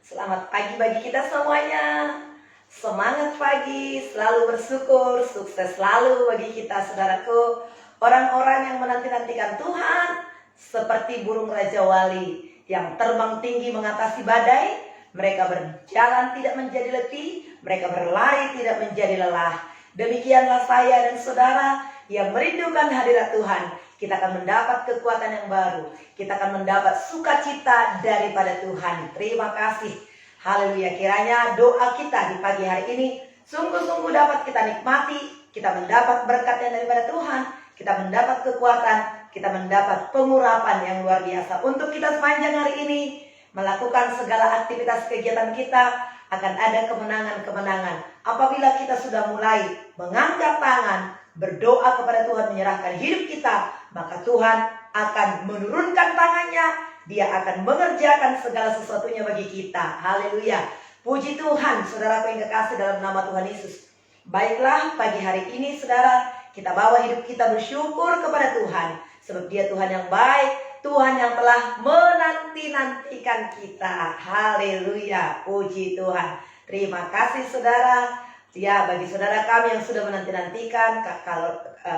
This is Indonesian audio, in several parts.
Selamat pagi bagi kita semuanya. Semangat pagi, selalu bersyukur, sukses selalu bagi kita saudaraku. Orang-orang yang menanti-nantikan Tuhan seperti burung Raja Wali yang terbang tinggi mengatasi badai. Mereka berjalan tidak menjadi letih, mereka berlari tidak menjadi lelah. Demikianlah saya dan saudara yang merindukan hadirat Tuhan. Kita akan mendapat kekuatan yang baru. Kita akan mendapat sukacita daripada Tuhan. Terima kasih. Haleluya. Kiranya doa kita di pagi hari ini sungguh-sungguh dapat kita nikmati. Kita mendapat berkat yang daripada Tuhan. Kita mendapat kekuatan. Kita mendapat pengurapan yang luar biasa. Untuk kita sepanjang hari ini melakukan segala aktivitas kegiatan kita, akan ada kemenangan-kemenangan. Apabila kita sudah mulai mengangkat tangan, berdoa kepada Tuhan, menyerahkan hidup kita, maka Tuhan akan menurunkan tangannya. Dia akan mengerjakan segala sesuatunya bagi kita. Haleluya. Puji Tuhan, saudaraku yang kekasih dalam nama Tuhan Yesus. Baiklah, pagi hari ini saudara, kita bawa hidup kita bersyukur kepada Tuhan. Sebab Dia Tuhan yang baik, Tuhan yang telah menanti-nantikan kita. Haleluya, puji Tuhan. Terima kasih saudara. Ya, bagi saudara kami yang sudah menanti-nantikan, Kak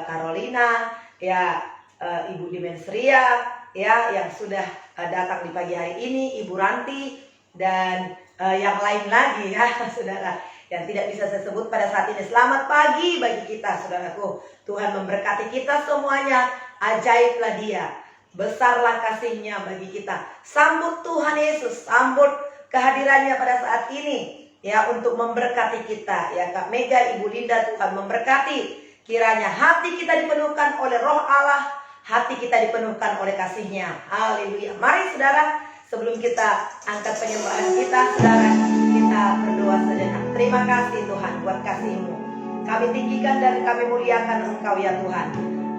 Carolina, ya, Ibu Dimensria, ya, yang sudah datang di pagi hari ini, Ibu Ranti, dan yang lain lagi ya, saudara, yang tidak bisa saya sebut pada saat ini. Selamat pagi bagi kita, saudaraku. Tuhan memberkati kita semuanya. Ajaiblah Dia, besarlah kasih-Nya bagi kita. Sambut Tuhan Yesus, sambut kehadirannya pada saat ini, ya, untuk memberkati kita. Ya, Kak Mega, Ibu Linda, Tuhan memberkati. Kiranya hati kita dipenuhkan oleh Roh Allah, hati kita dipenuhkan oleh kasih-Nya. Haleluya. Mari saudara, sebelum kita angkat penyembahan kita, saudara, kita berdoa sejenak. Terima kasih Tuhan buat kasih-Mu. Kami tinggikan dan kami muliakan Engkau ya Tuhan.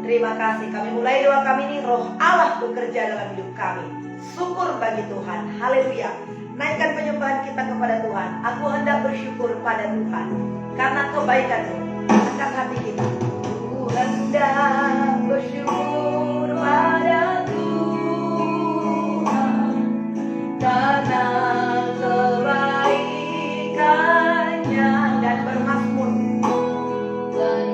Terima kasih. Kami mulai doa kami ini, Roh Allah bekerja dalam hidup kami. Syukur bagi Tuhan. Haleluya. Naikkan penyembahan kita kepada Tuhan. Aku hendak bersyukur pada Tuhan karena kebaikan-Mu. Angkat hati kita. Aku hendak bersyukur pada Tuhan karena kebaikan-Nya, dan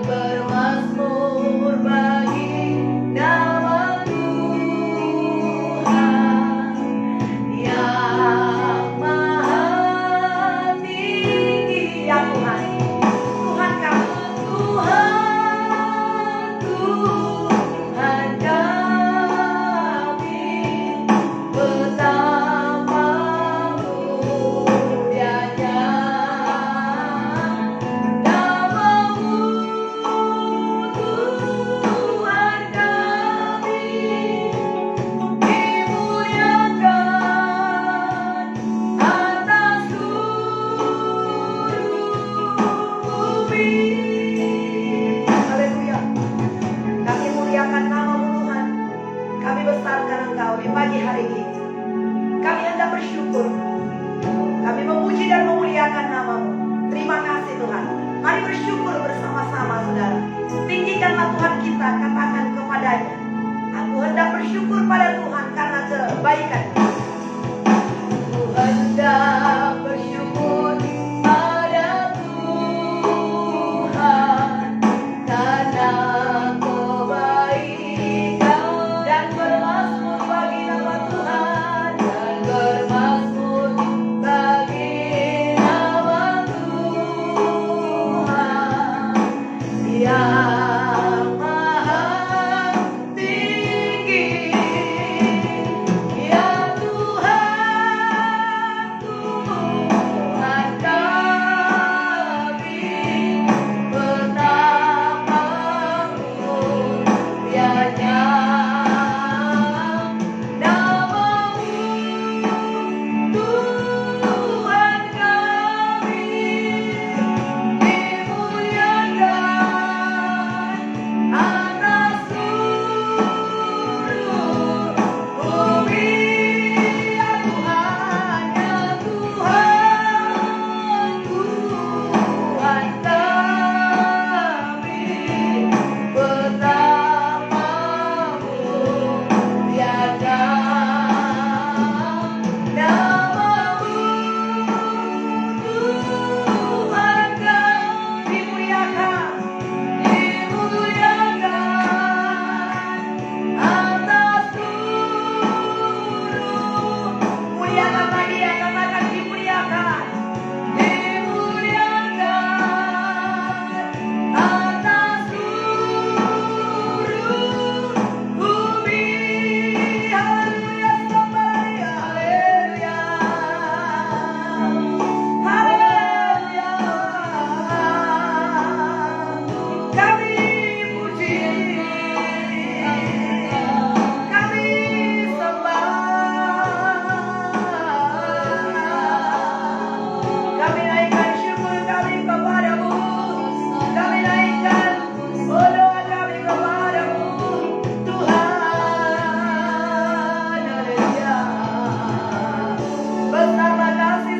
bermazmur bagi nama Tuhan yang maha tinggi. Ya Tuhan, Tuhan kami, Tuhan kami, betapa mulianya nama-Mu, Tuhan kami, dimuliakan atas seluruh bumi. Haleluya. Kami muliakan nama-Mu Tuhan. Kami besarkan Engkau di pagi hari ini. Kami hendak bersyukur. Kami memuji dan memuliakan nama-Mu. Terima kasih Tuhan. Mari bersyukur bersama-sama saudara. Tinggikanlah Tuhan kita, katakan kepadanya, aku hendak bersyukur pada Tuhan karena kebaikan-Nya. Aku hendak bersyukur pada Tuhan karena kebaikan, dan bermazmur bagi nama Tuhan, dan bermazmur bagi nama Tuhan yang maha tinggi. Ya Tuhan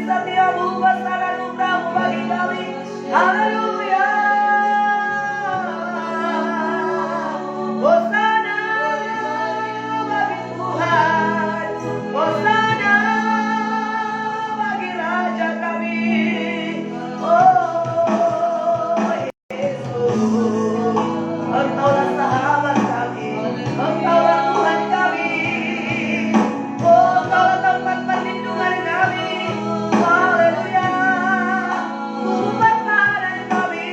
setiamu, besar anugerahmu bagi kami. Haleluya. Hosana bagi Tuhan, Hosana bagi Raja kami. Oh Yesus, Engkaulah sahabat kami, Engkaulah Tuhan kami. Oh, Engkaulah tempat perlindungan kami. Haleluya. Sumber tahanan kami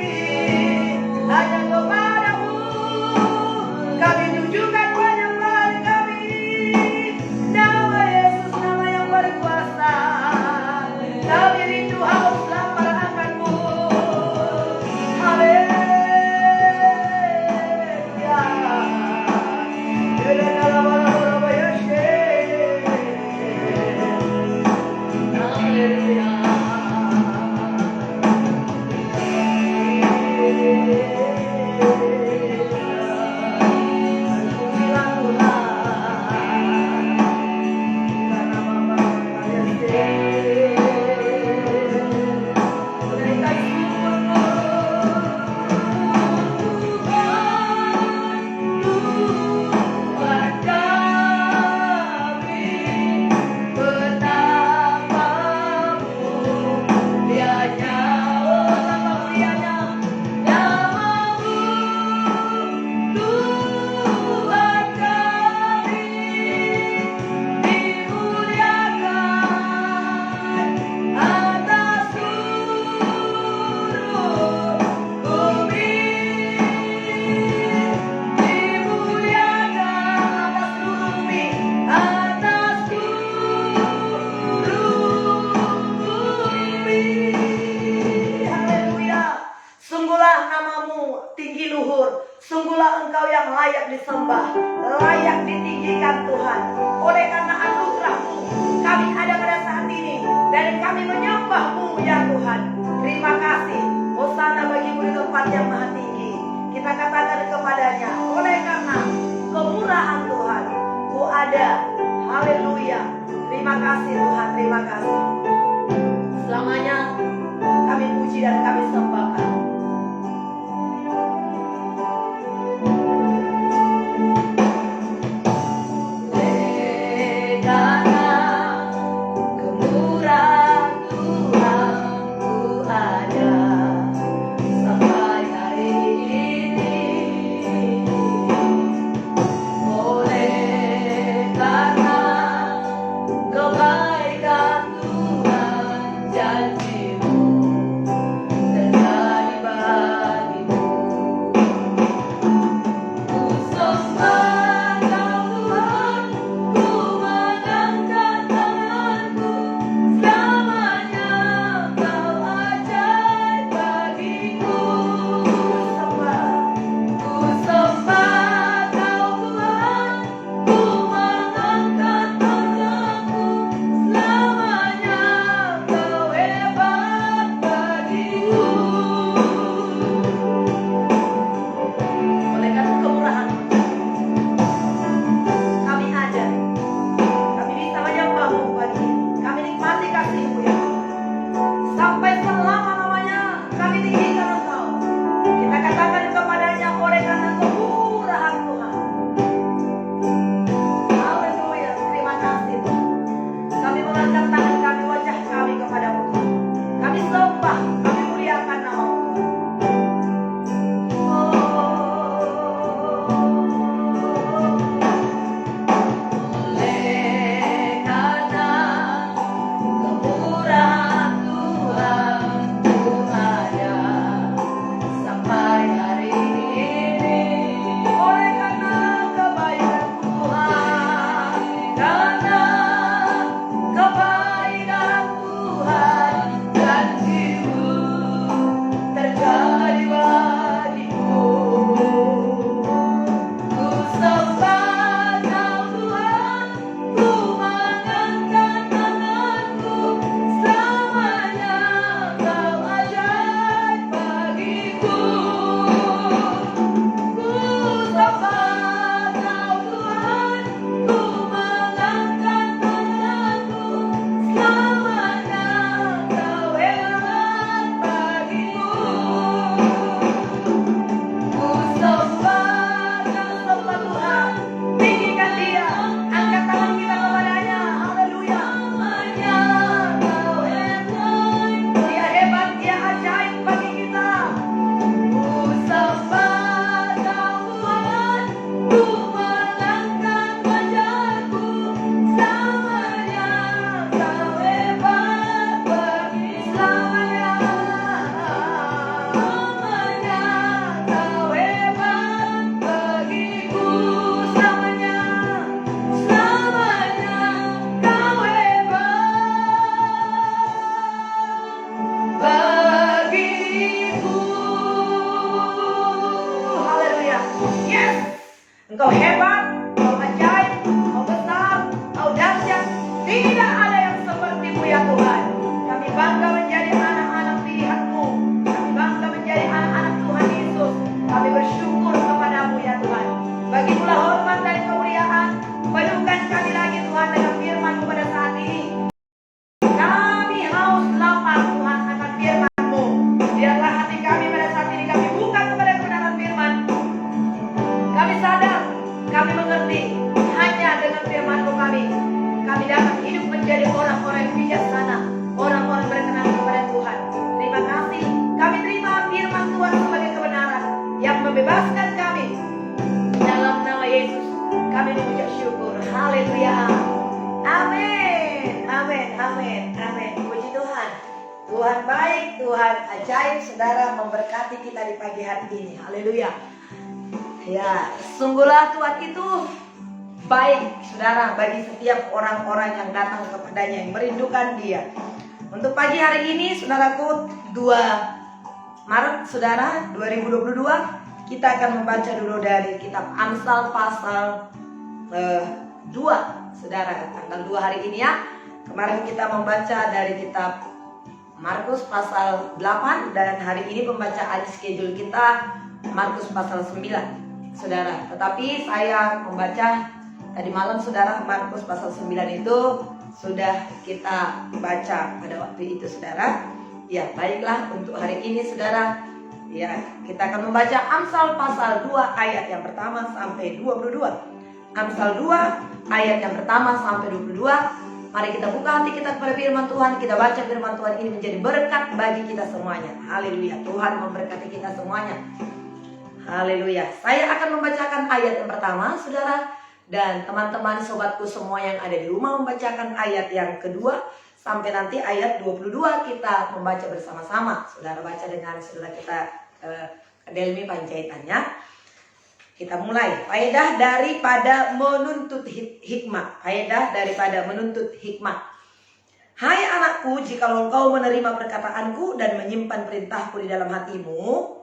hanya kepadamu. Kami tunjukkan penyembahan kami. Nama Yesus, nama yang berkuasa. Kami rindu haus lapar akanmu. Haleluya. Sungguhlah namamu tinggi luhur, sungguhlah engkau yang layak disembah, layak ditinggikan Tuhan. Oleh karena anugerahmu kami ada pada saat ini, dan kami menyembahmu ya Tuhan. Terima kasih. Hosana bagimu di tempat yang maha tinggi. Kita katakan kepadanya, oleh karena kemurahan Tuhan ku ada. Haleluya. Terima kasih Tuhan, terima kasih. Selamanya kami puji dan kami sembahkan. Kebaikan Tuhan baik, Tuhan ajaib, saudara, memberkati kita di pagi hari ini. Haleluya. Ya, sungguhlah Tuhan itu baik, saudara, bagi setiap orang-orang yang datang kepadanya, yang merindukan Dia. Untuk pagi hari ini, saudaraku, 2 Maret, saudara, 2022, kita akan membaca dulu dari kitab Amsal pasal 2, saudara, tanggal 2 hari ini ya. Kemarin kita membaca dari kitab Markus pasal 8 dan hari ini pembacaan schedule kita Markus pasal 9, saudara. Tetapi saya membaca tadi malam, saudara, Markus pasal 9 itu sudah kita baca pada waktu itu, saudara. Ya, baiklah, untuk hari ini, saudara, ya, kita akan membaca Amsal pasal 2 ayat yang pertama sampai 22. Amsal 2 ayat yang pertama sampai 22. Mari kita buka hati kita kepada firman Tuhan. Kita baca firman Tuhan ini menjadi berkat bagi kita semuanya. Haleluya. Tuhan memberkati kita semuanya. Haleluya. Saya akan membacakan ayat yang pertama, saudara. Dan teman-teman sobatku semua yang ada di rumah membacakan ayat yang kedua sampai nanti ayat 22 kita membaca bersama-sama. Saudara baca dengan saudara kita Delmi Panjaitannya. Kita mulai. Faedah daripada menuntut hikmah. Faedah daripada menuntut hikmah. Hai anakku, jikalau engkau menerima perkataanku dan menyimpan perintahku di dalam hatimu,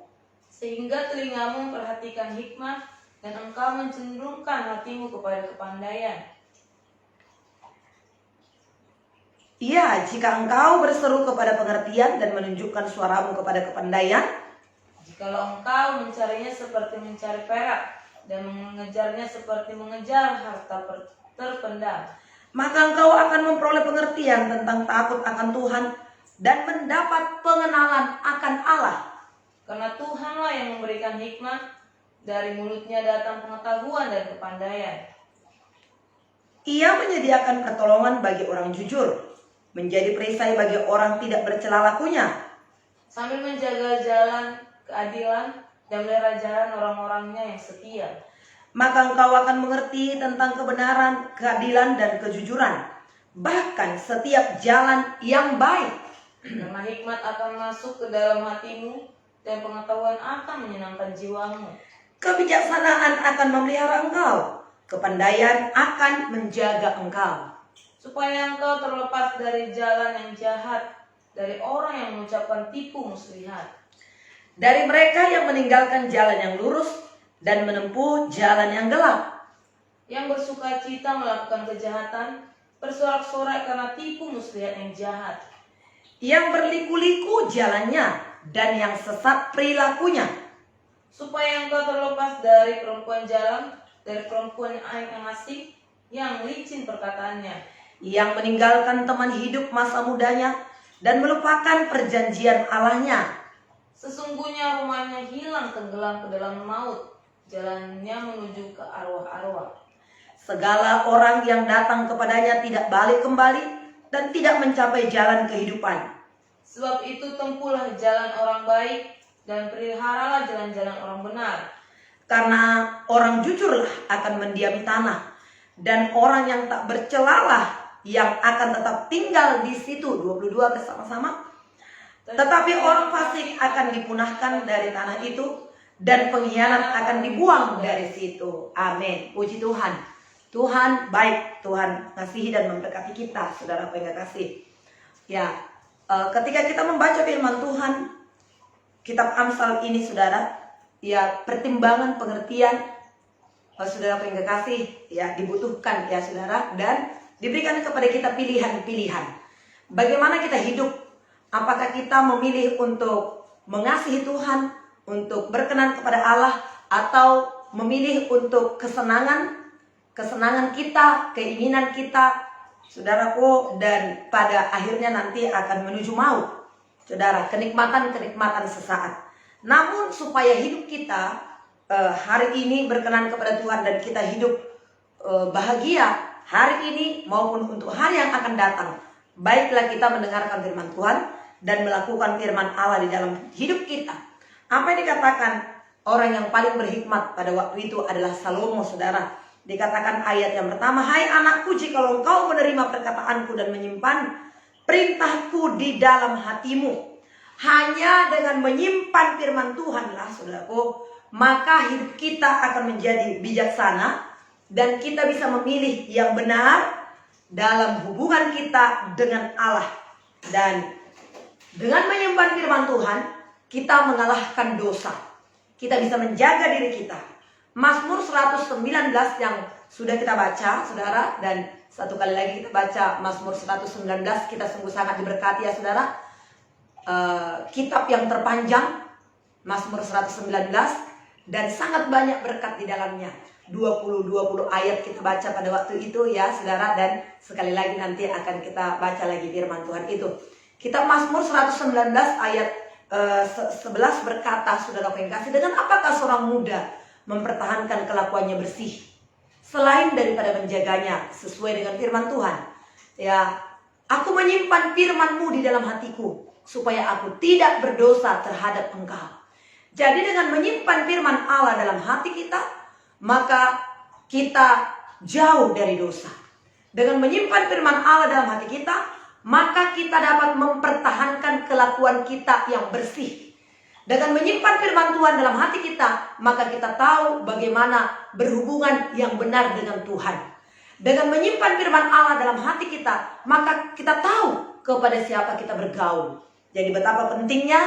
sehingga telingamu memperhatikan hikmah dan engkau mencenderungkan hatimu kepada kepandaian. Iya, jika engkau berseru kepada pengertian dan menunjukkan suaramu kepada kepandaian, jikalau engkau mencarinya seperti mencari perak dan mengejarnya seperti mengejar harta terpendam, maka engkau akan memperoleh pengertian tentang takut akan Tuhan dan mendapat pengenalan akan Allah. Karena Tuhanlah yang memberikan hikmah, dari mulutnya datang pengetahuan dan kepandaian. Ia menyediakan pertolongan bagi orang jujur, menjadi perisai bagi orang tidak bercela lakunya, sambil menjaga jalan keadilan dan melihara jalan orang-orangnya yang setia. Maka engkau akan mengerti tentang kebenaran, keadilan, dan kejujuran, bahkan setiap jalan yang baik. Karena hikmat akan masuk ke dalam hatimu dan pengetahuan akan menyenangkan jiwamu. Kebijaksanaan akan memelihara engkau, kepandaian akan menjaga engkau, supaya engkau terlepas dari jalan yang jahat, dari orang yang mengucapkan tipu muslihat, dari mereka yang meninggalkan jalan yang lurus dan menempuh jalan yang gelap, yang bersuka cita melakukan kejahatan, bersorak-sorai karena tipu muslihat yang jahat, yang berliku-liku jalannya dan yang sesat perilakunya, supaya engkau terlepas dari perempuan jalan, dari perempuan yang asing, yang licin perkataannya, yang meninggalkan teman hidup masa mudanya dan melupakan perjanjian Allahnya. Sesungguhnya rumahnya hilang tenggelam ke dalam maut, jalannya menuju ke arwah-arwah. Segala orang yang datang kepadanya tidak balik kembali dan tidak mencapai jalan kehidupan. Sebab itu tempuhlah jalan orang baik dan peliharalah jalan-jalan orang benar. Karena orang jujurlah akan mendiami tanah, dan orang yang tak bercelalah yang akan tetap tinggal di situ. 22 bersama-sama. Tetapi orang fasik akan dipunahkan dari tanah itu, dan pengkhianat akan dibuang dari situ. Amin. Puji Tuhan. Tuhan baik, Tuhan kasihi dan memberkati kita, saudara yang kasih. Ya, ketika kita membaca firman Tuhan, kitab Amsal ini, saudara, ya, pertimbangan pengertian, saudara yang kasih, ya, dibutuhkan, ya, saudara, dan diberikan kepada kita pilihan-pilihan. Bagaimana kita hidup? Apakah kita memilih untuk mengasihi Tuhan, untuk berkenan kepada Allah, atau memilih untuk kesenangan kita, keinginan kita, saudaraku, dan pada akhirnya nanti akan menuju maut, saudara, kenikmatan sesaat. Namun supaya hidup kita hari ini berkenan kepada Tuhan dan kita hidup bahagia hari ini maupun untuk hari yang akan datang, baiklah kita mendengarkan firman Tuhan dan melakukan firman Allah di dalam hidup kita. Apa yang dikatakan orang yang paling berhikmat pada waktu itu adalah Salomo, saudara. Dikatakan ayat yang pertama, hai anakku, jikalau engkau menerima perkataanku dan menyimpan perintahku di dalam hatimu. Hanya dengan menyimpan firman Tuhanlah, saudaraku, maka hidup kita akan menjadi bijaksana dan kita bisa memilih yang benar dalam hubungan kita dengan Allah. Dan dengan menyimpan firman Tuhan, kita mengalahkan dosa. Kita bisa menjaga diri kita. Mazmur 119 yang sudah kita baca, saudara, dan satu kali lagi kita baca Mazmur 119, kita sungguh sangat diberkati ya, saudara. Kitab yang terpanjang, Mazmur 119, dan sangat banyak berkat di dalamnya. 20 ayat kita baca pada waktu itu ya, saudara, dan sekali lagi nanti akan kita baca lagi firman Tuhan itu. Kitab Mazmur 119 ayat 11 berkata, saudara yang kasih, dengan apakah seorang muda mempertahankan kelakuannya bersih selain daripada menjaganya sesuai dengan firman Tuhan? Ya, aku menyimpan firman-Mu di dalam hatiku supaya aku tidak berdosa terhadap Engkau. Jadi dengan menyimpan firman Allah dalam hati kita, maka kita jauh dari dosa. Dengan menyimpan firman Allah dalam hati kita, maka kita dapat mempertahankan kelakuan kita yang bersih. Dengan menyimpan firman Tuhan dalam hati kita, maka kita tahu bagaimana berhubungan yang benar dengan Tuhan. Dengan menyimpan firman Allah dalam hati kita, maka kita tahu kepada siapa kita bergaul. Jadi betapa pentingnya,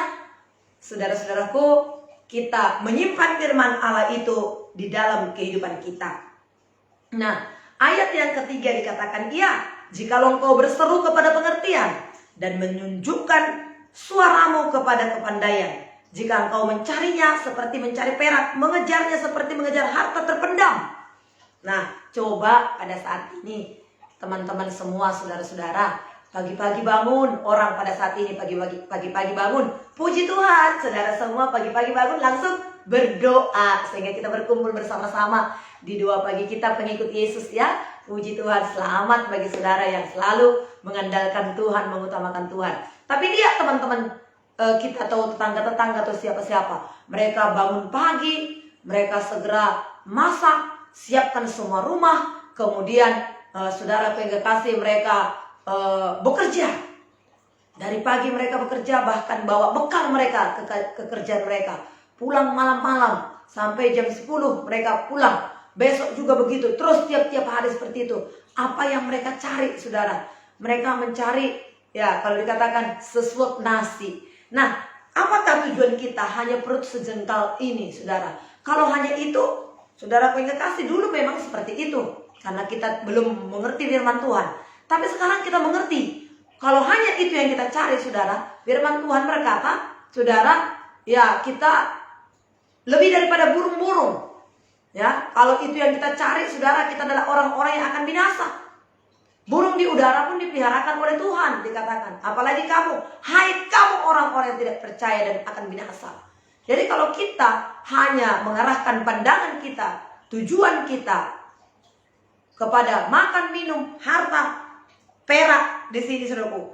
saudara-saudaraku, kita menyimpan firman Allah itu di dalam kehidupan kita. Nah, ayat yang ketiga dikatakan, iya, jikalau engkau berseru kepada pengertian dan menunjukkan suaramu kepada kepandaian, jika engkau mencarinya seperti mencari perak, mengejarnya seperti mengejar harta terpendam. Nah, coba pada saat ini teman-teman semua, saudara-saudara, pagi-pagi bangun, orang pada saat ini pagi-pagi bangun, puji Tuhan, saudara semua pagi-pagi bangun langsung berdoa, sehingga kita berkumpul bersama-sama di doa pagi kita pengikut Yesus ya. Puji Tuhan, selamat bagi saudara yang selalu mengandalkan Tuhan, mengutamakan Tuhan. Tapi lihat teman-teman, kita tahu tetangga-tetangga atau siapa-siapa, mereka bangun pagi, mereka segera masak, siapkan semua rumah, kemudian saudara kasih mereka bekerja. Dari pagi mereka bekerja, bahkan bawa bekal mereka ke kerjaan mereka. Pulang malam-malam, sampai jam 10 mereka pulang. Besok juga begitu, terus tiap-tiap hari seperti itu. Apa yang mereka cari, saudara? Mereka mencari, ya kalau dikatakan sesuap nasi. Nah, apakah tujuan kita hanya perut sejengkal ini, saudara? Kalau hanya itu, saudara pengen kasih dulu memang seperti itu. Karena kita belum mengerti firman Tuhan. Tapi sekarang kita mengerti. Kalau hanya itu yang kita cari, saudara, firman Tuhan berkata, saudara, ya kita lebih daripada burung-burung. Ya, kalau itu yang kita cari, saudara, kita adalah orang-orang yang akan binasa. Burung di udara pun dipeliharakan oleh Tuhan, dikatakan. Apalagi kamu, hai kamu orang-orang yang tidak percaya dan akan binasa. Jadi kalau kita hanya mengarahkan pandangan kita, tujuan kita kepada makan, minum, harta, perak di sini, saudaraku.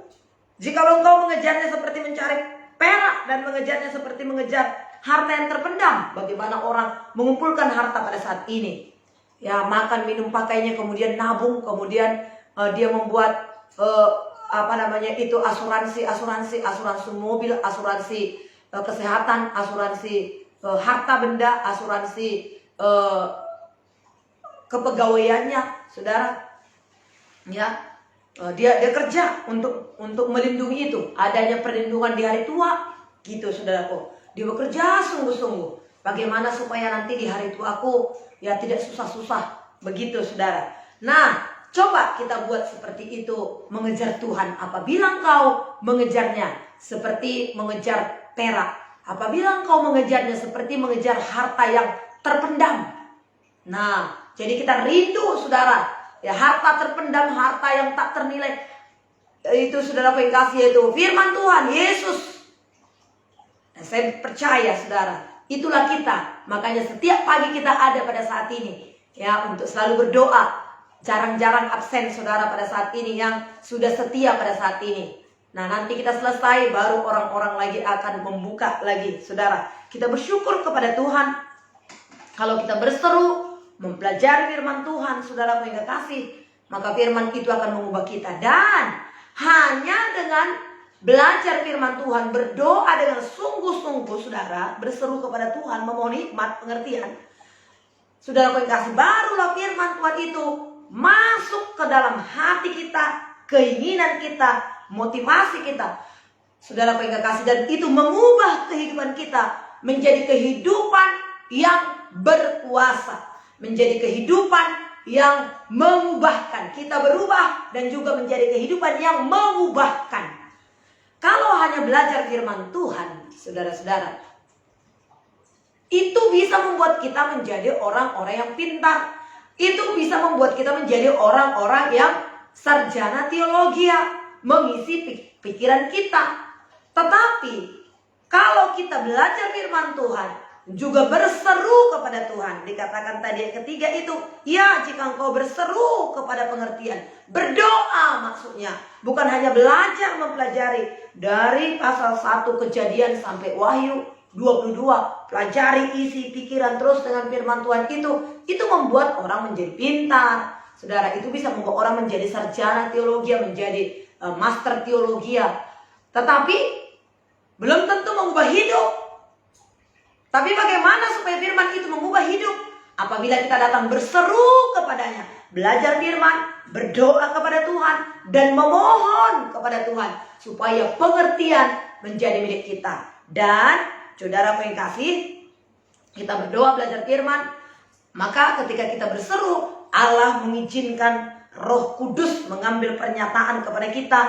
Jikalau engkau mengejarnya seperti mencari perak dan mengejarnya seperti mengejar harta yang terpendam, bagaimana orang mengumpulkan harta pada saat ini? Ya, makan, minum, pakainya, kemudian nabung, kemudian dia membuat asuransi mobil, asuransi kesehatan, asuransi harta benda, asuransi kepegawaiannya, saudara. Ya, dia kerja untuk melindungi itu, adanya perlindungan di hari tua, gitu, saudaraku. Dia bekerja sungguh-sungguh. Bagaimana supaya nanti di hari tuaku ya tidak susah-susah. Begitu, saudara. Nah, coba kita buat seperti itu, mengejar Tuhan. Apabila engkau mengejarnya seperti mengejar perak, apabila engkau mengejarnya seperti mengejar harta yang terpendam. Nah, jadi kita rindu, saudara, ya harta terpendam, harta yang tak ternilai. Itu, saudara yang kasih, itu firman Tuhan, Yesus. Dan saya percaya, saudara, itulah kita. Makanya setiap pagi kita ada pada saat ini, ya, untuk selalu berdoa. Jarang-jarang absen, saudara, pada saat ini, yang sudah setia pada saat ini. Nah, nanti kita selesai, baru orang-orang lagi akan membuka lagi, saudara. Kita bersyukur kepada Tuhan. Kalau kita berseru, mempelajari firman Tuhan, saudara yang kasih, maka firman itu akan mengubah kita. Dan Hanya dengan belajar firman Tuhan, berdoa dengan sungguh-sungguh, saudara, berseru kepada Tuhan, memohon hikmat, pengertian. Saudara yang kasih, barulah firman Tuhan itu masuk ke dalam hati kita, keinginan kita, motivasi kita. Saudara yang kasih, dan itu mengubah kehidupan kita menjadi kehidupan yang berkuasa, menjadi kehidupan yang mengubahkan. Kita berubah dan juga menjadi kehidupan yang mengubahkan. Kalau hanya belajar firman Tuhan, saudara-saudara, itu bisa membuat kita menjadi orang-orang yang pintar. Itu bisa membuat kita menjadi orang-orang yang sarjana teologi, mengisi pikiran kita. Tetapi kalau kita belajar firman Tuhan, juga berseru kepada Tuhan, dikatakan tadi yang ketiga itu, ya, jika engkau berseru kepada pengertian, berdoa maksudnya, bukan hanya belajar mempelajari dari pasal 1 Kejadian sampai Wahyu 22, pelajari isi pikiran terus dengan firman Tuhan itu membuat orang menjadi pintar. Saudara, itu bisa membuat orang menjadi sarjana teologi, menjadi master teologi. Tetapi belum tentu mengubah hidup. Tapi bagaimana supaya firman itu mengubah hidup? Apabila kita datang berseru kepadanya, belajar firman, berdoa kepada Tuhan, dan memohon kepada Tuhan supaya pengertian menjadi milik kita. Dan saudara yang kasih, kita berdoa belajar firman, maka ketika kita berseru, Allah mengizinkan Roh Kudus mengambil pernyataan kepada kita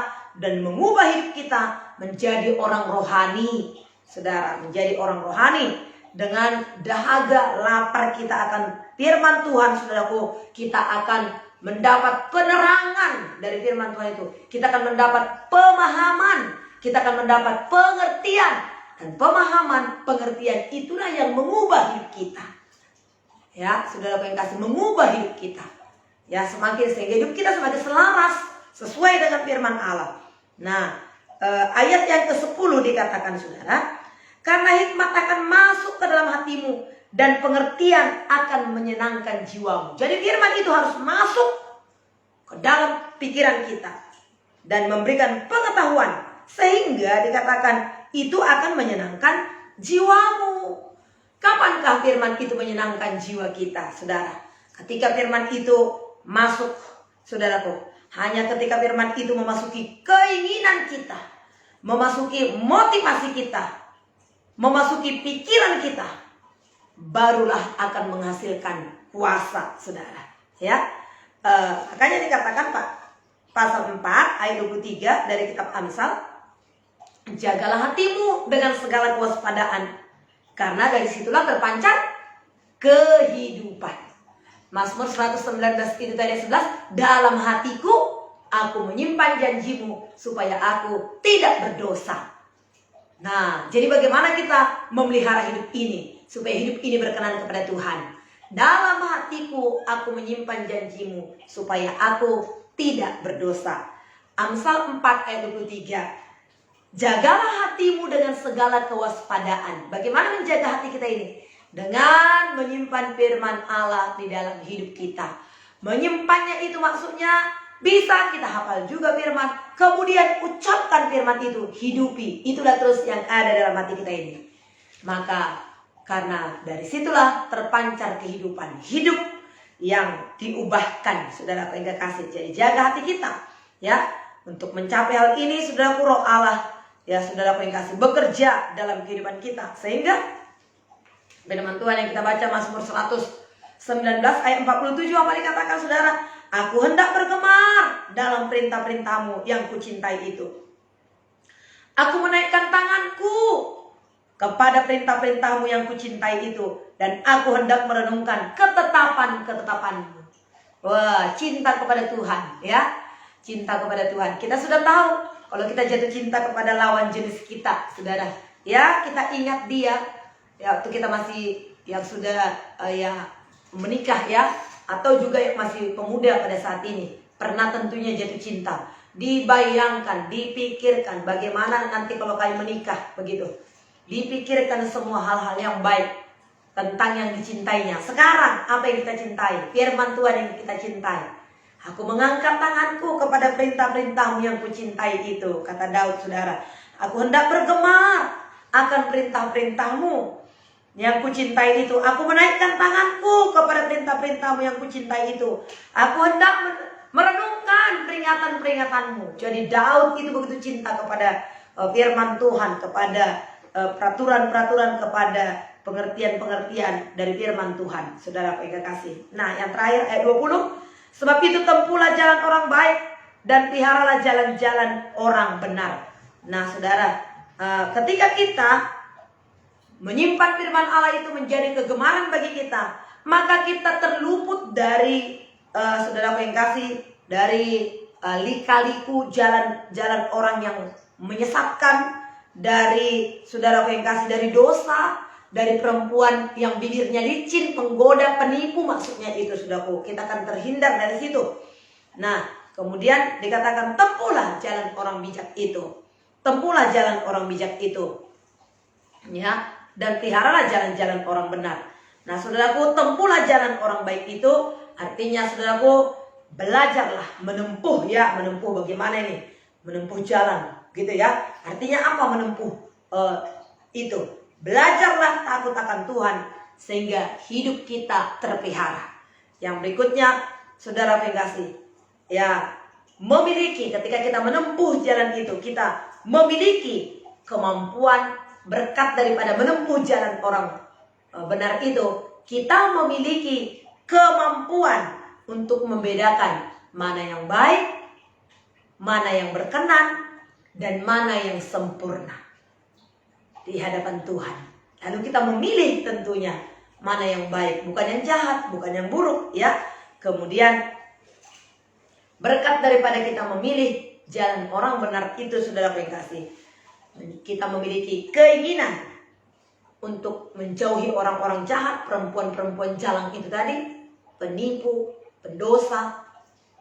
dan mengubah hidup kita menjadi orang rohani. Saudara, menjadi orang rohani. Dengan dahaga lapar kita akan firman Tuhan, saudaraku, kita akan mendapat penerangan dari firman Tuhan itu. Kita akan mendapat pemahaman, kita akan mendapat pengertian. Dan pemahaman, pengertian itulah yang mengubah hidup kita. Ya, saudaraku yang kasih, mengubah hidup kita. Ya, semakin sehingga hidup kita semakin selaras sesuai dengan firman Allah. Nah, ayat yang ke-10 dikatakan, saudara, karena hikmat akan masuk ke dalam hatimu dan pengertian akan menyenangkan jiwamu. Jadi firman itu harus masuk ke dalam pikiran kita dan memberikan pengetahuan, sehingga dikatakan itu akan menyenangkan jiwamu. Kapankah firman itu menyenangkan jiwa kita, saudara? Ketika firman itu masuk, saudaraku, hanya ketika firman itu memasuki keinginan kita, memasuki motivasi kita, memasuki pikiran kita, barulah akan menghasilkan kuasa, saudara. Ya, makanya dikatakan Pak, pasal 4 ayat 23 dari kitab Amsal, jagalah hatimu dengan segala kewaspadaan, karena dari situlah terpancar kehidupan. Mazmur 119 itu tadi 11, dalam hatiku aku menyimpan janjimu supaya aku tidak berdosa. Nah, jadi bagaimana kita memelihara hidup ini supaya hidup ini berkenan kepada Tuhan? Dalam hatiku aku menyimpan janjimu supaya aku tidak berdosa. Amsal 4 ayat 23. Jagalah hatimu dengan segala kewaspadaan. Bagaimana menjaga hati kita ini? Dengan menyimpan firman Allah di dalam hidup kita. Menyimpannya itu maksudnya bisa kita hafal juga firman, kemudian ucapkan firman itu, hidupi. Itulah terus yang ada dalam hati kita ini. Maka karena dari situlah terpancar kehidupan, hidup yang diubahkan, saudara yang kasih. Jadi jaga hati kita, ya. Untuk mencapai hal ini, saudaraku, Roh Allah, ya, saudara yang kasih, bekerja dalam kehidupan kita. Sehingga firman Tuhan yang kita baca Mazmur 119 ayat 47, apa dikatakan, saudara? Aku hendak bergemar dalam perintah-perintahmu yang kucintai itu. Aku menaikkan tanganku kepada perintah-perintahmu yang kucintai itu. Dan aku hendak merenungkan ketetapan-ketetapanmu. Wah, cinta kepada Tuhan, ya. Cinta kepada Tuhan. Kita sudah tahu kalau kita jatuh cinta kepada lawan jenis kita, saudara. Ya, kita ingat dia. Ya, waktu kita masih yang sudah ya menikah, ya. Atau juga yang masih pemuda pada saat ini, pernah tentunya jatuh cinta. Dibayangkan, dipikirkan bagaimana nanti kalau kalian menikah, begitu. Dipikirkan semua hal-hal yang baik tentang yang dicintainya. Sekarang apa yang kita cintai? Firman Tuhan yang kita cintai. Aku mengangkat tanganku kepada perintah-perintahmu yang kucintai itu. Kata Daud, saudara. Aku hendak bergemar akan perintah-perintahmu yang kucintai itu. Aku menaikkan tanganku kepada perintah-perintahmu yang kucintai itu. Aku hendak merenungkan peringatan-peringatanmu. Jadi Daud itu begitu cinta kepada firman Tuhan, kepada peraturan-peraturan, kepada pengertian-pengertian dari firman Tuhan. Saudara yang kasih. Nah, yang terakhir ayat 20. Sebab itu tempuhlah jalan orang baik dan peliharalah jalan-jalan orang benar. Nah, saudara, ketika kita menyimpan firman Allah itu menjadi kegemaran bagi kita, maka kita terluput dari saudara yang kasih, dari lika-liku jalan-jalan orang yang menyesatkan, dari saudara yang kasih, dari dosa, dari perempuan yang bibirnya licin, penggoda, penipu, maksudnya itu saudaraku, kita akan terhindar dari situ. Nah, kemudian dikatakan tempuhlah jalan orang bijak itu. Tempuhlah jalan orang bijak itu. Ya, dan peliharalah jalan-jalan orang benar. Nah, saudaraku, tempuhlah jalan orang baik itu artinya saudaraku belajarlah menempuh, ya, menempuh bagaimana ini? Menempuh jalan, gitu ya. Artinya apa menempuh itu? Belajarlah takut akan Tuhan sehingga hidup kita terpelihara. Yang berikutnya, saudara pengasih, ya, memiliki, ketika kita menempuh jalan itu, kita memiliki kemampuan berkat daripada menempuh jalan orang benar itu. Kita memiliki kemampuan untuk membedakan mana yang baik, mana yang berkenan, dan mana yang sempurna di hadapan Tuhan. Lalu kita memilih tentunya mana yang baik, bukan yang jahat, bukan yang buruk, ya. Kemudian berkat daripada kita memilih jalan orang benar itu, saudara yang kasih, kita memiliki keinginan untuk menjauhi orang-orang jahat, perempuan-perempuan jalang itu tadi, penipu, pendosa.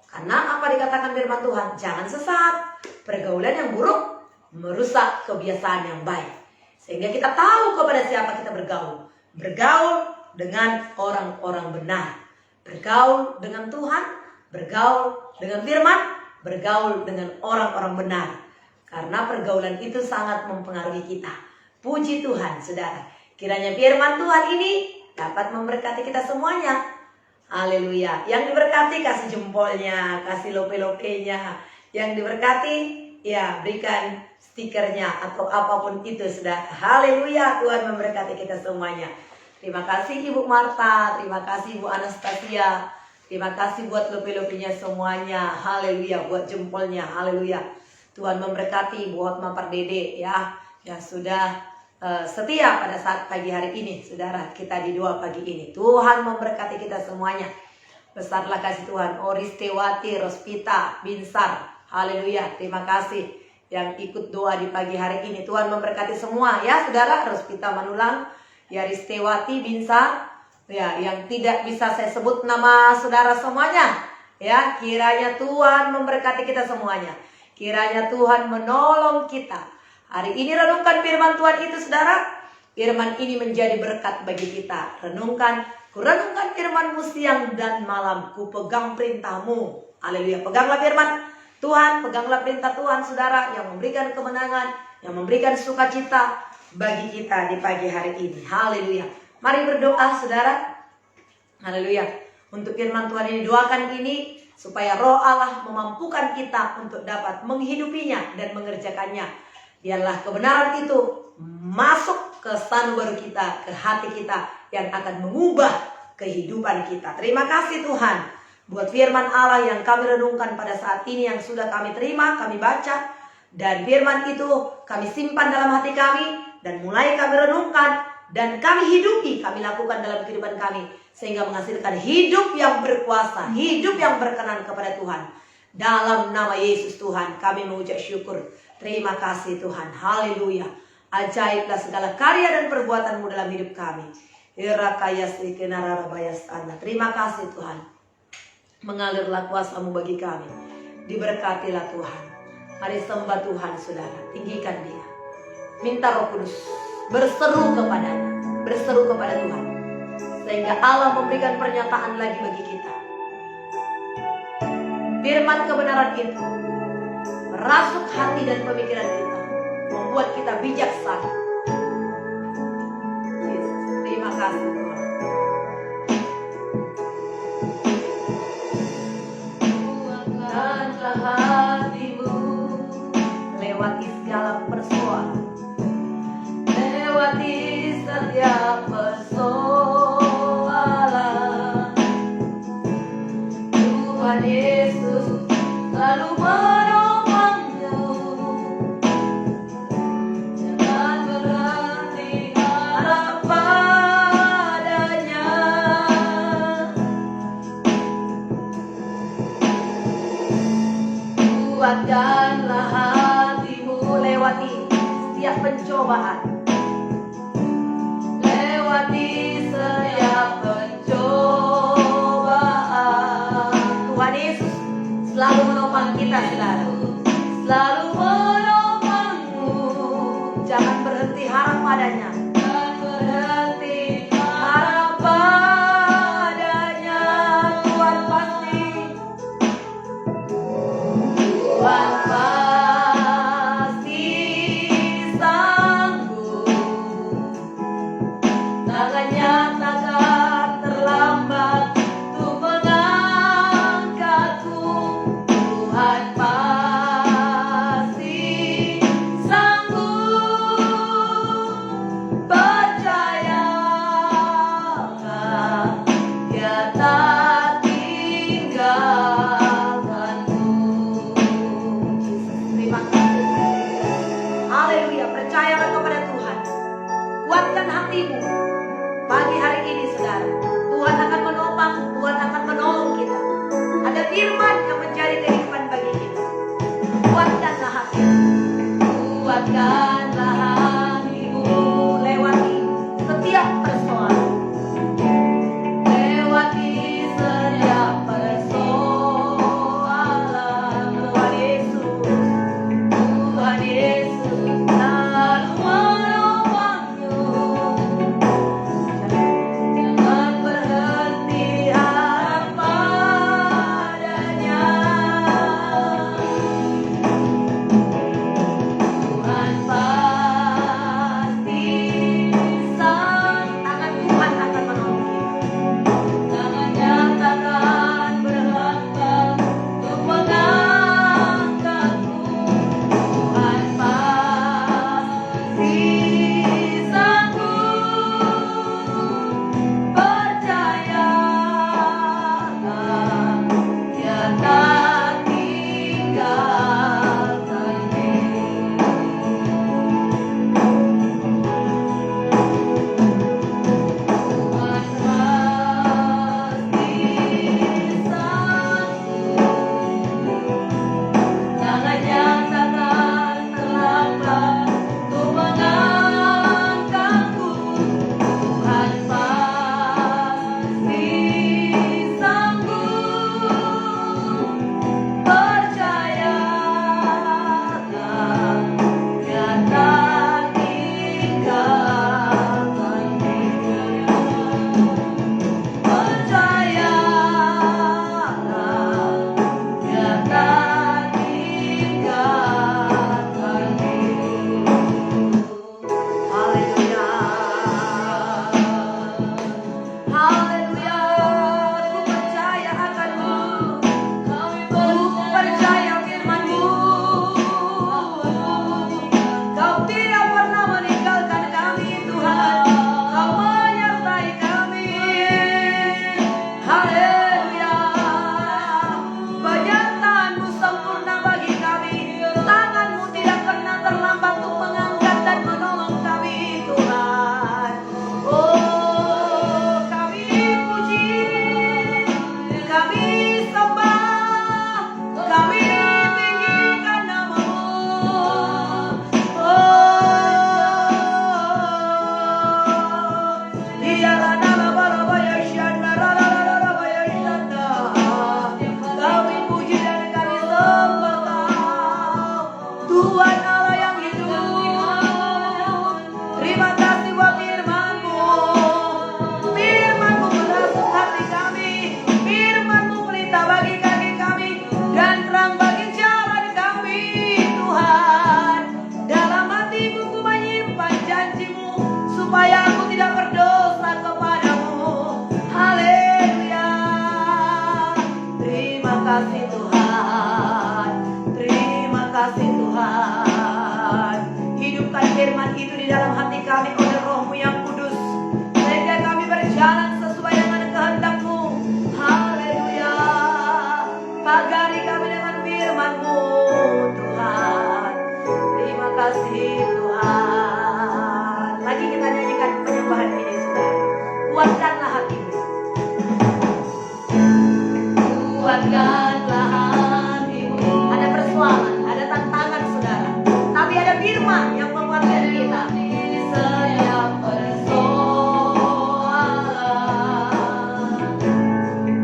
Karena apa dikatakan firman Tuhan? Jangan sesat. Pergaulan yang buruk merusak kebiasaan yang baik. Sehingga kita tahu kepada siapa kita bergaul. Bergaul dengan orang-orang benar. Bergaul dengan Tuhan. Bergaul dengan firman. Bergaul dengan orang-orang benar. Karena pergaulan itu sangat mempengaruhi kita. Puji Tuhan, saudara. Kiranya firman Tuhan ini dapat memberkati kita semuanya. Haleluya. Yang diberkati kasih jempolnya, kasih lope-lopenya. Yang diberkati, ya, berikan stikernya atau apapun itu, saudara. Haleluya, Tuhan memberkati kita semuanya. Terima kasih Ibu Marta, terima kasih Ibu Anastasia, terima kasih buat lope-lopenya semuanya. Haleluya, buat jempolnya. Haleluya. Tuhan memberkati Bu Hotma Pardede, ya, yang sudah setia pada saat pagi hari ini, saudara. Kita di doa pagi ini. Tuhan memberkati kita semuanya. Besarlah kasih Tuhan. Oristewati, Rospita, Binsar. Haleluya. Terima kasih yang ikut doa di pagi hari ini. Tuhan memberkati semua, ya, saudara. Rospita Manulang, ya, Ristewati, Binsar, ya, yang tidak bisa saya sebut nama saudara semuanya, ya. Kiranya Tuhan memberkati kita semuanya. Kiranya Tuhan menolong kita. Hari ini renungkan firman Tuhan itu, saudara. Firman ini menjadi berkat bagi kita. Kurenungkan firman-Mu siang dan malam. Ku pegang perintah-Mu. Haleluya. Peganglah firman Tuhan, peganglah perintah Tuhan, saudara, yang memberikan kemenangan, yang memberikan sukacita bagi kita di pagi hari ini. Haleluya. Mari berdoa, saudara. Haleluya. Untuk firman Tuhan ini, doakan ini supaya Roh Allah memampukan kita untuk dapat menghidupinya dan mengerjakannya. Biarlah kebenaran itu masuk ke sanubari kita, ke hati kita, yang akan mengubah kehidupan kita. Terima kasih Tuhan buat firman Allah yang kami renungkan pada saat ini, yang sudah kami terima, kami baca. Dan firman itu kami simpan dalam hati kami, dan mulai kami renungkan, dan kami hidupi, kami lakukan dalam kehidupan kami. Sehingga menghasilkan hidup yang berkuasa, hidup yang berkenan kepada Tuhan. Dalam nama Yesus Tuhan kami mengucap syukur. Terima kasih Tuhan. Haleluya. Ajaiblah segala karya dan perbuatan-Mu dalam hidup kami. Terima kasih Tuhan. Mengalirlah kuasa-Mu bagi kami. Diberkatilah Tuhan. Mari sembah Tuhan, saudara. Tinggikan Dia. Minta Roh Kudus berseru kepadanya, berseru kepada Tuhan, sehingga Allah memberikan pernyataan lagi bagi kita. Firman kebenaran itu merasuk hati dan pemikiran kita, membuat kita bijaksana. Yesus, terima kasih Tuhan. Kuatkanlah hatimu lewati segala persoalan, lewati setiap persoalan. Tuhan Yesus selalu menolongmu. Jangan berhenti harap padanya. Kuatkanlah hatimu lewati setiap pencobaan, lewati setiap pencobaan. Tuhan Yesus selalu menopang kita, selalu menopangmu. Jangan berhenti harap padanya. Jangan berhenti harap padanya. Tuhan pasti sanggup. Tangannya takkan terlambat untuk mengangkatku. Tuhan pasti sanggup. Percayalah, Dia tak tinggalkanmu. Terima kasih. Haleluya, percayalah kepada Tuhan. Kuatkan hatimu. Pagi hari ini saudara, Tuhan akan menopang, Tuhan akan menolong kita. Ada firman yang mencari kehidupan bagi kita. Kuatkanlah hatimu. Kuatkanlah hatimu lewati setiap persoalan, lewati setiap persoalan. Tuhan Yesus, Tuhan Yesus selalu menolongmu. Jangan berhenti harap padanya. Tuhan Hidupkan firman itu di dalam hati kami oleh Roh-Mu yang kudus, sehingga kami berjalan sesuai dengan kehendak-Mu. Haleluya. Pagari kami dengan firman-Mu, Tuhan. Terima kasih Tuhan. Lagi kita nyanyikan penyembahan ini, saudara. Kuatkanlah hatimu. Kuatkanlah hatimu. Ada persoalan, ada tantangan, saudara. Tapi ada firman yang menguatkan kita. Setiap persoalan,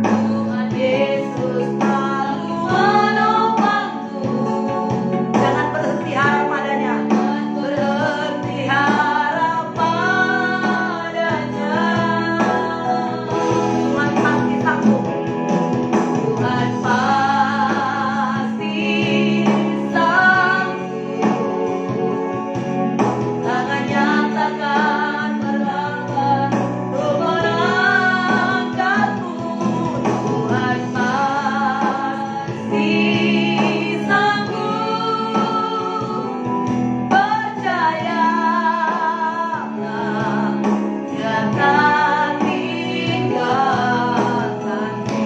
Tuhan Yesus selalu menopangku. Jangan berhenti harap padanya. Berhenti harap padanya. Tuhan pasti sanggup. Tuhan pasti sanggup. Tangannya takkan terlambat untuk mengangkatmu. Tuhan pasti sanggup. Percayalah, Dia tak tinggalkanmu.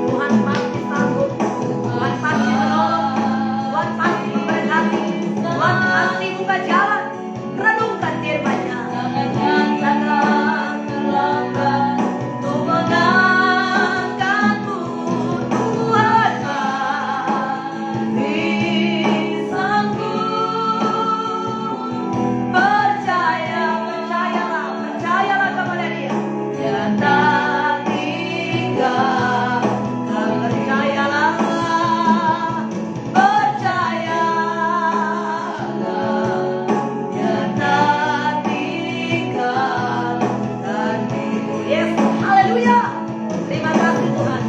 Tuhan pasti sanggup. Tuhan pasti menolong. Tuhan pasti memberkati. Tuhan pasti buka jalan. Renungkan firman-Nya. Jangan terlambat untuk mengangkatmu. Tuhan pasti sanggup. Percayalah kepada Dia. Dia tak tinggalkan. Percayalah, Dia tak tinggalkanmu. Yesus, haleluya. Terima kasih Tuhan.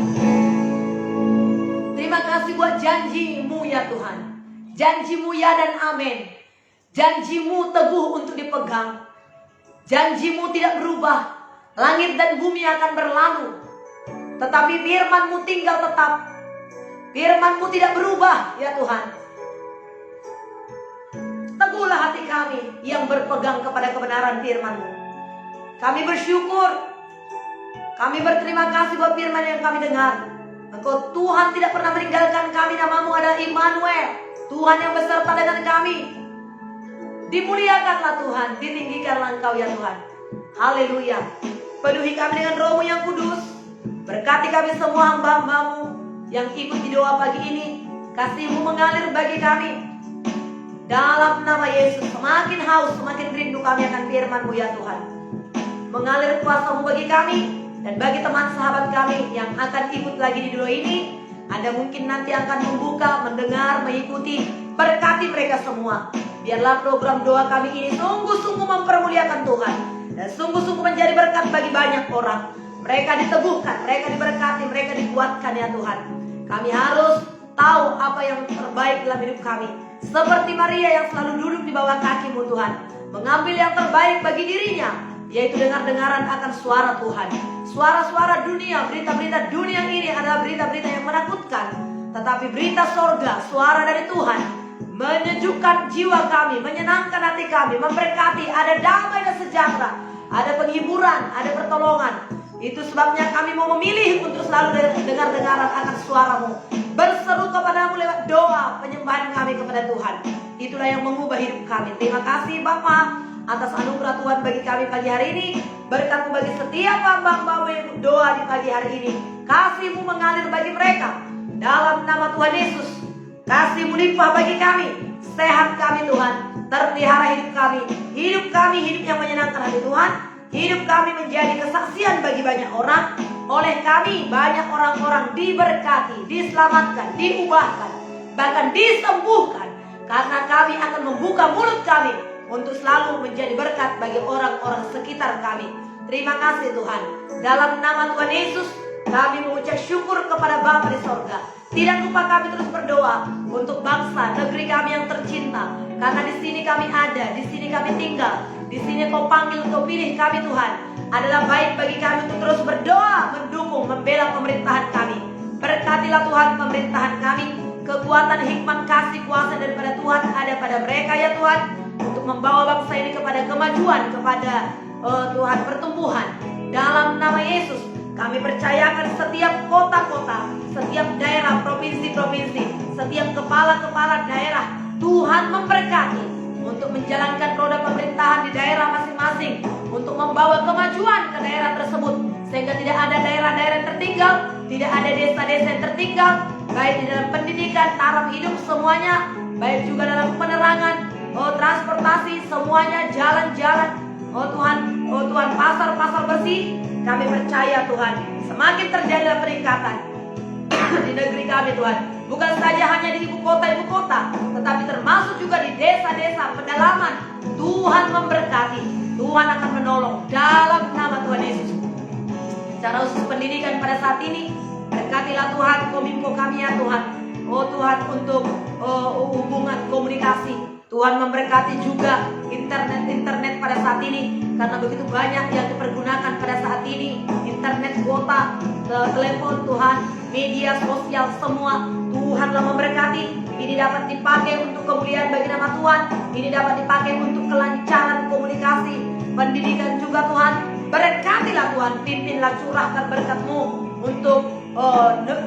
Terima kasih buat janji-Mu ya Tuhan. Janji-Mu ya dan amin. Janji-Mu teguh untuk dipegang. Janji-Mu tidak berubah. Langit dan bumi akan berlalu, tetapi firman-Mu tinggal tetap. Firman-Mu tidak berubah ya Tuhan. Teguhlah hati kami yang berpegang kepada kebenaran firman-Mu. Kami bersyukur. Kami berterima kasih buat firman yang kami dengar. Engkau Tuhan tidak pernah meninggalkan kami. Nama-Mu adalah Immanuel, Tuhan yang beserta dengan kami. Dimuliakanlah Tuhan, ditinggikanlah Engkau ya Tuhan. Haleluya. Penuhi kami dengan Roh-Mu yang kudus. Berkati kami semua hamba-Hamba-Mu yang ikut di doa pagi ini. Kasih-Mu mengalir bagi kami. Dalam nama Yesus, semakin haus, semakin rindu kami akan firman-Mu ya Tuhan. Mengalir kuasa-Mu bagi kami dan bagi teman sahabat kami yang akan ikut lagi di doa ini. Anda mungkin nanti akan membuka, mendengar, mengikuti. Berkati mereka semua. Biarlah program doa kami ini sungguh-sungguh mempermuliakan Tuhan dan sungguh-sungguh menjadi berkat bagi banyak orang. Mereka diteguhkan, mereka diberkati, mereka dikuatkan ya Tuhan. Kami harus tahu apa yang terbaik dalam hidup kami. Seperti Maria yang selalu duduk di bawah kaki-Mu Tuhan, mengambil yang terbaik bagi dirinya, yaitu dengar-dengaran akan suara Tuhan. Suara-suara dunia, berita-berita dunia ini adalah berita-berita yang menakutkan. Tetapi berita sorga, suara dari Tuhan, menyejukkan jiwa kami, menyenangkan hati kami, memberkati. Ada damai dan sejahtera, ada penghiburan, ada pertolongan. Itu sebabnya kami mau memilih untuk selalu dengar-dengaran akan suara-Mu, berseru kepada-Mu lewat doa penyembahan kami kepada Tuhan. Itulah yang mengubah hidup kami. Terima kasih Bapa atas anugerah Tuhan bagi kami pagi hari ini. Berkat-Mu bagi setiap hamba-Hamba-Mu yang doa di pagi hari ini. Kasih-Mu mengalir bagi mereka dalam nama Tuhan Yesus. Kasih-Mu limpah bagi kami. Sehat kami Tuhan, terpelihara hidup kami hidup yang menyenangkan hati Tuhan. Hidup kami menjadi kesaksian bagi banyak orang. Oleh kami banyak orang-orang diberkati, diselamatkan, diubahkan, bahkan disembuhkan. Karena kami akan membuka mulut kami untuk selalu menjadi berkat bagi orang-orang sekitar kami. Terima kasih Tuhan. Dalam nama Tuhan Yesus kami mengucap syukur kepada Bapa di sorga. Tidak lupa kami terus berdoa untuk bangsa, negeri kami yang tercinta. Karena di sini kami ada, di sini kami tinggal, di sini Kau panggil, Kau pilih kami Tuhan. Adalah baik bagi kami untuk terus berdoa, mendukung, membela pemerintahan kami. Berkatilah Tuhan pemerintahan kami. kekuatan, hikmat, kasih, kuasa daripada Tuhan ada pada mereka ya Tuhan, untuk membawa bangsa ini kepada kemajuan, kepada Tuhan pertumbuhan. Dalam nama Yesus kami percayakan setiap kota-kota, setiap daerah, provinsi-provinsi, setiap kepala-kepala daerah, Tuhan memberkati untuk menjalankan roda pemerintahan di daerah masing-masing, untuk membawa kemajuan ke daerah tersebut, sehingga tidak ada daerah-daerah yang tertinggal, tidak ada desa-desa yang tertinggal, baik di dalam pendidikan, taraf hidup semuanya, baik juga dalam penerangan, transportasi semuanya, jalan-jalan, Tuhan, pasar-pasar bersih. Kami percaya Tuhan, semakin terjadi peningkatan di negeri kami Tuhan. Bukan saja hanya di ibu kota, tetapi termasuk juga di desa-desa pedalaman. Tuhan memberkati, Tuhan akan menolong dalam nama Tuhan Yesus. Secara khusus pendidikan pada saat ini, berkatilah Tuhan kominfo kami ya Tuhan. Tuhan untuk hubungan komunikasi. Tuhan memberkati juga internet pada saat ini, karena begitu banyak yang dipergunakan pada saat ini. Internet, kuota, telepon Tuhan, media sosial semua, Tuhanlah memberkati. Ini dapat dipakai untuk kemuliaan bagi nama Tuhan. Ini dapat dipakai untuk kelancaran komunikasi, pendidikan juga Tuhan. Berkatilah Tuhan, pimpinlah, curahkan berkat-Mu untuk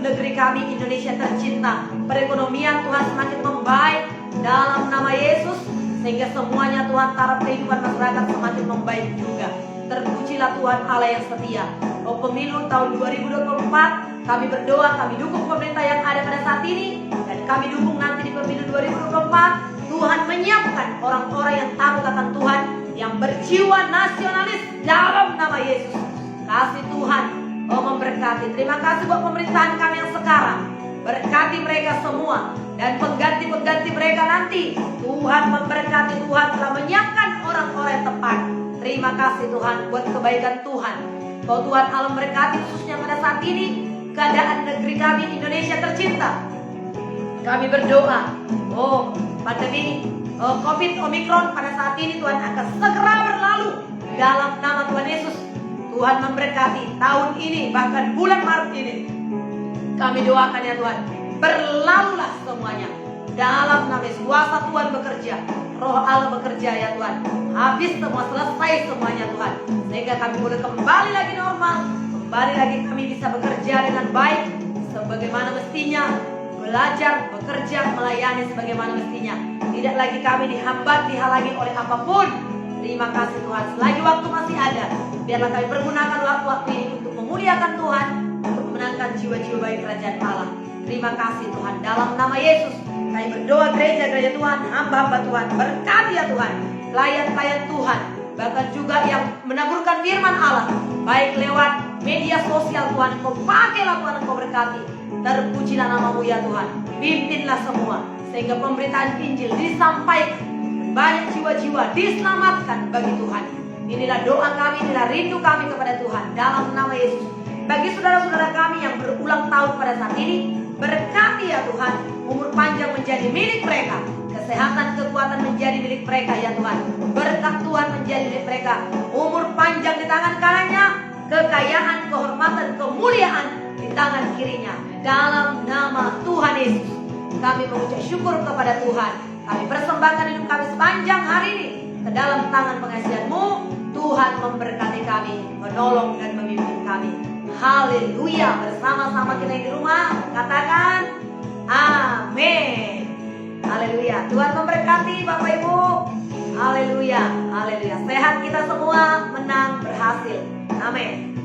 negeri kami Indonesia tercinta. Perekonomian Tuhan semakin membaik dalam nama Yesus, sehingga semuanya Tuhan, taraf kehidupan masyarakat semakin membaik juga. Terpujilah Tuhan Allah yang setia. Pemilu tahun 2024 kami berdoa, kami dukung pemerintah yang ada pada saat ini, dan kami dukung nanti di pemilu 2024 Tuhan menyiapkan orang-orang yang takut akan Tuhan, yang berjiwa nasionalis dalam nama Yesus. Kasih Tuhan memberkati. Terima kasih buat pemerintahan kami yang sekarang. Berkati mereka semua dan pengganti-pengganti mereka nanti. Tuhan memberkati, Tuhan telah menyiapkan orang-orang yang tepat. Terima kasih Tuhan buat kebaikan Tuhan. Kau Tuhan Allah memberkati khususnya pada saat ini keadaan negeri kami Indonesia tercinta. Kami berdoa, pandemi COVID Omikron pada saat ini Tuhan akan segera berlalu dalam nama Tuhan Yesus. Tuhan memberkati tahun ini, bahkan bulan Maret ini. Kami doakan ya Tuhan, berlalulah semuanya dalam nama Yesus. Kuasa Tuhan bekerja, Roh Allah bekerja ya Tuhan. Habis semua, selesai semuanya Tuhan, sehingga kami boleh kembali lagi normal, kembali lagi kami bisa bekerja dengan baik sebagaimana mestinya, belajar, bekerja, melayani sebagaimana mestinya. Tidak lagi kami dihambat, dihalangi oleh apapun. Terima kasih Tuhan. Selagi waktu masih ada, biarlah kami pergunakan waktu-waktu ini untuk memuliakan Tuhan, untuk memenangkan jiwa-jiwa baik kerajaan Allah. Terima kasih Tuhan. Dalam nama Yesus kami berdoa, gereja-gereja Tuhan, hamba-hamba Tuhan, berkati ya Tuhan, pelayan-pelayan Tuhan, bahkan juga yang menaburkan firman Allah, baik lewat media sosial Tuhan, Kau pakailah Tuhan, Kau berkati. Terpujilah nama-Mu ya Tuhan. Pimpinlah semua, sehingga pemberitaan Injil disampaikan, banyak jiwa-jiwa diselamatkan bagi Tuhan. Inilah doa kami, inilah rindu kami kepada Tuhan dalam nama Yesus. Bagi saudara-saudara kami yang berulang tahun pada saat ini, berkati ya Tuhan, umur panjang menjadi milik mereka, kesehatan, kekuatan menjadi milik mereka ya Tuhan. Berkat Tuhan menjadi milik mereka, umur panjang di tangan kanannya, kekayaan, kehormatan, kemuliaan di tangan kirinya. Dalam nama Tuhan Yesus kami mengucap syukur kepada Tuhan. Kami persembahkan hidup kami sepanjang hari ini ke dalam tangan pengasihan-Mu. Tuhan memberkati kami, menolong dan memimpin kami. Haleluya. Bersama-sama kita di rumah katakan amin. Haleluya. Tuhan memberkati Bapak Ibu. Haleluya. Haleluya. Sehat kita semua, menang, berhasil. Amin.